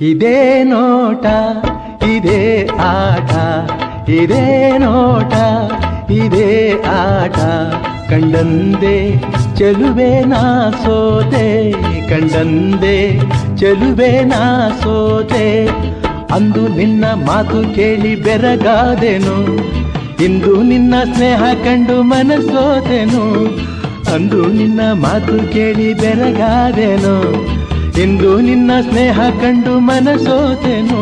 ಇದೇ ನೋಟ ಇದೇ ಆಟ, ಇದೇ ನೋಟ ಇದೇ ಆಟ, ಕಂಡಂದೆ ಚೆಲುವೆ ನಾ ಸೋತೆ, ಕಂಡಂದೆ ಚೆಲುವೆ ನಾ ಸೋತೆ. ಅಂದು ನಿನ್ನ ಮಾತು ಕೇಳಿ ಬೆರಗಾದೆನು, ಇಂದು ನಿನ್ನ ಸ್ನೇಹ ಕಂಡು ಮನಸೋತೆನು. ಅಂದು ನಿನ್ನ ಮಾತು ಕೇಳಿ ಬೆರಗಾದೆನು, ಇಂದು ನಿನ್ನ ಸ್ನೇಹ ಕಂಡು ಮನಸೋತೆನು.